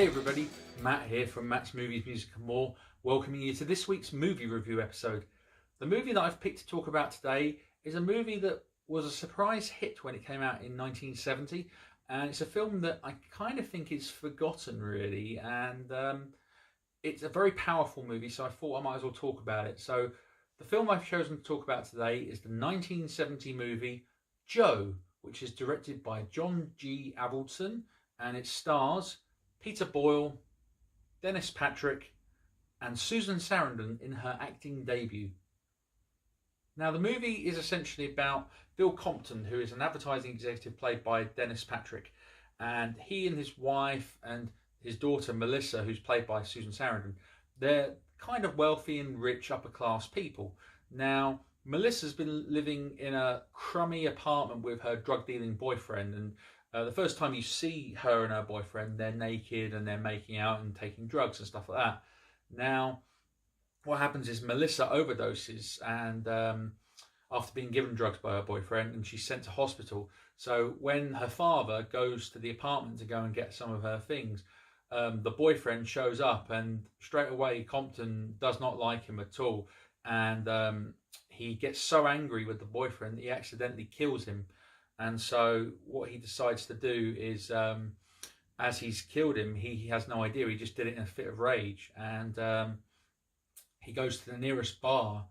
Hey everybody, Matt here from Matt's Movies, Music and More, welcoming you to this week's movie review episode. The movie that I've picked to talk about today is a movie that was a surprise hit when it came out in 1970, and it's a film that I kind of think is forgotten really, and it's a very powerful movie, so I thought I might as well talk about it. So the film I've chosen to talk about today is the 1970 movie Joe, which is directed by John G Avildsen, and it stars Peter Boyle, Dennis Patrick, and Susan Sarandon in her acting debut. Now, the movie is essentially about Bill Compton, who is an advertising executive played by Dennis Patrick, and he and his wife and his daughter Melissa, who's played by Susan Sarandon, they're kind of wealthy and rich upper class people. Now, Melissa's been living in a crummy apartment with her drug dealing boyfriend, and the first time you see her and her boyfriend, they're naked and they're making out and taking drugs and stuff like that. Now, what happens is Melissa overdoses and after being given drugs by her boyfriend, and she's sent to hospital. So when her father goes to the apartment to go and get some of her things, the boyfriend shows up, and straight away Compton does not like him at all. And he gets so angry with the boyfriend that he accidentally kills him. And so what he decides to do is, as he's killed him, he has no idea. He just did it in a fit of rage. And he goes to the nearest bar.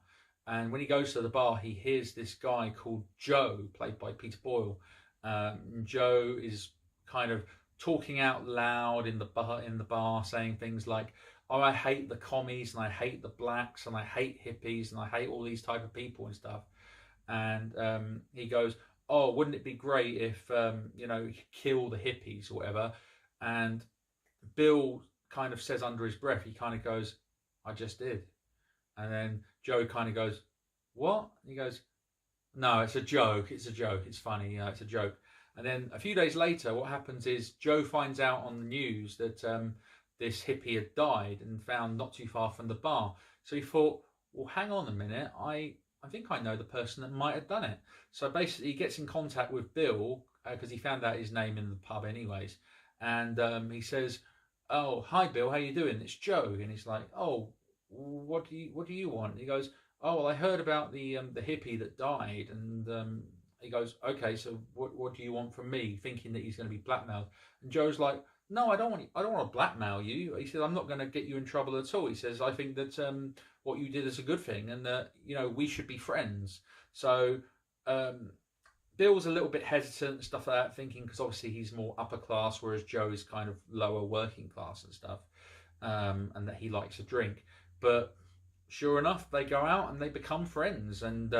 And when he goes to the bar, he hears this guy called Joe, played by Peter Boyle. Joe is kind of talking out loud in the bar, saying things like, "Oh, I hate the commies, and I hate the blacks, and I hate hippies, and I hate all these type of people and stuff." And he goes, "Oh, wouldn't it be great if, you could kill the hippies or whatever?" And Bill kind of says under his breath, he kind of goes, "I just did." And then Joe kind of goes, "What?" And he goes, "No, it's a joke. It's a joke. It's funny. It's a joke." And then a few days later, what happens is Joe finds out on the news that this hippie had died and found not too far from the bar. So he thought, well, hang on a minute. I think I know the person that might have done it. So basically he gets in contact with Bill because he found out his name in the pub anyways. And he says, "Oh, hi Bill, how you doing? It's Joe." And he's like, "Oh, what do you want?" And he goes, "Oh, well, I heard about the hippie that died." And he goes, "Okay, so what do you want from me?" Thinking that he's going to be blackmailed. And Joe's like, "No, I don't want to blackmail you." He says, "I'm not going to get you in trouble at all." He says, "I think that what you did is a good thing, and that we should be friends." So Bill's a little bit hesitant and stuff like that, thinking because obviously he's more upper class, whereas Joe is kind of lower working class and stuff, and that he likes a drink. But sure enough, they go out and they become friends, and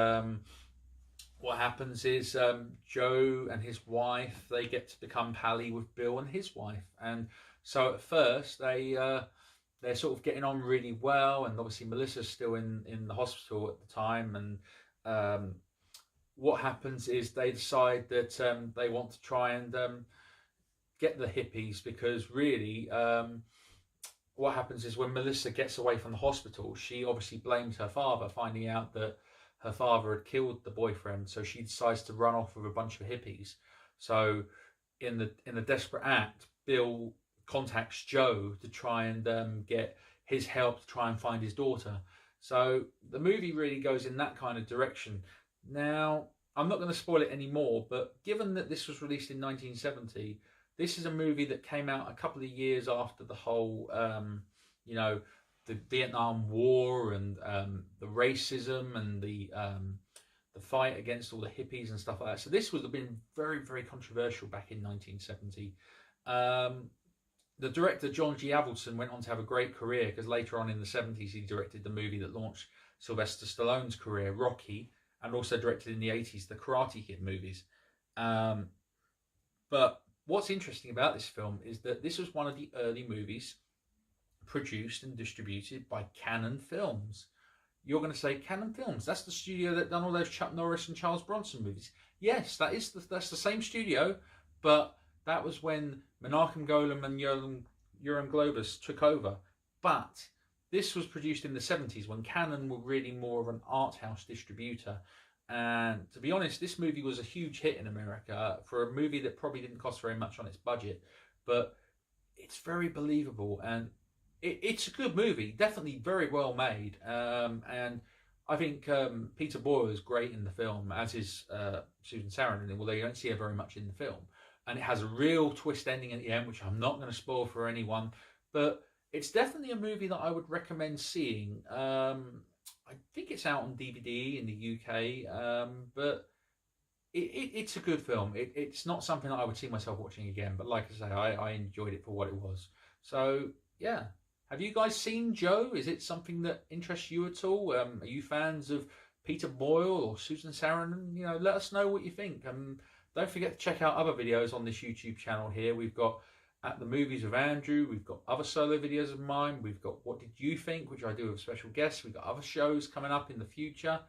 what happens is Joe and his wife, they get to become pally with Bill and his wife. And so at first they're sort of getting on really well, and obviously Melissa's still in the hospital at the time. And what happens is they decide that they want to try and get the hippies, because really what happens is when Melissa gets away from the hospital, she obviously blames her father, finding out that her father had killed the boyfriend. So she decides to run off with a bunch of hippies. So in the desperate act, Bill contacts Joe to try and get his help to try and find his daughter. So the movie really goes in that kind of direction. Now, I'm not going to spoil it anymore, but given that this was released in 1970, this is a movie that came out a couple of years after the whole, the Vietnam War and the racism and the fight against all the hippies and stuff like that. So this would have been very, very controversial back in 1970. The director, John G Avildsen, went on to have a great career, because later on in the 70s he directed the movie that launched Sylvester Stallone's career, Rocky, and also directed in the 80s the Karate Kid movies. But what's interesting about this film is that this was one of the early movies produced and distributed by Cannon Films. You're going to say, Cannon Films, that's the studio that done all those Chuck Norris and Charles Bronson movies. Yes, that's the same studio, but that was when Menachem Golan and Yoram Globus took over. But this was produced in the 70s, when Cannon were really more of an art house distributor. And to be honest, this movie was a huge hit in America for a movie that probably didn't cost very much on its budget. But it's very believable, and it's a good movie, definitely very well made. And I think Peter Boyle is great in the film, as is Susan Sarandon, although you don't see her very much in the film. And it has a real twist ending at the end, which I'm not going to spoil for anyone. But it's definitely a movie that I would recommend seeing. I think it's out on DVD in the UK, but it's a good film. It's not something that I would see myself watching again, but like I say, I enjoyed it for what it was. So, yeah. Have you guys seen Joe? Is it something that interests you at all? Are you fans of Peter Boyle or Susan Sarandon? You know, let us know what you think. Don't forget to check out other videos on this YouTube channel here. We've got At the Movies with Andrew. We've got other solo videos of mine. We've got What Did You Think, which I do with special guests. We've got other shows coming up in the future.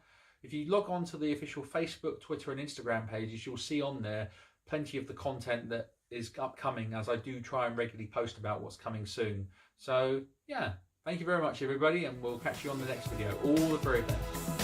If you log on to the official Facebook, Twitter and Instagram pages, you'll see on there plenty of the content that is upcoming, as I do try and regularly post about what's coming soon. So, yeah, thank you very much, everybody, and we'll catch you on the next video. All the very best.